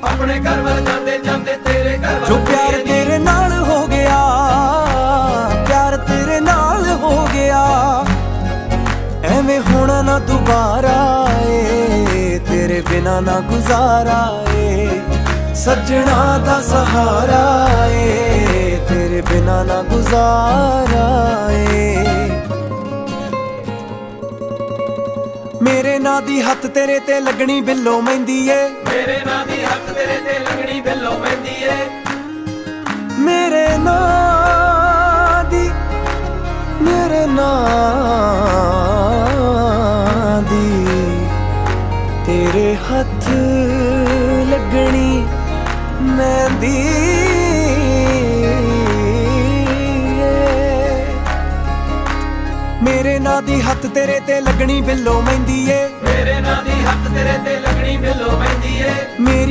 अपने घर वाल जाते जाते तेरे घर जो प्यार तेरे नाल हो गया, प्यार तेरे नाल हो गया, एवें होना ना दोबारा ए, तेरे बिना ना गुजारा ए, सजना दा सहारा ए, तेरे बिना ना गुजारा ए। मेरे नां दी हत्थ तेरे ते लगनी बिल्लो मेहंदी ए, मेरे नां दी हत्थ तेरे ते लगनी बिल्लो मेहंदी ए, मेरे नां दी, मेरे नां दी तेरे हत्थ लगनी मेहंदी ए। मेरे नां दी हत्थ तेरे ते लगनी बिल्लो मेहंदी ए, मेरे नां दी हत्थ तेरे ते लगनी बिल्लो मेहंदी ए। मेरी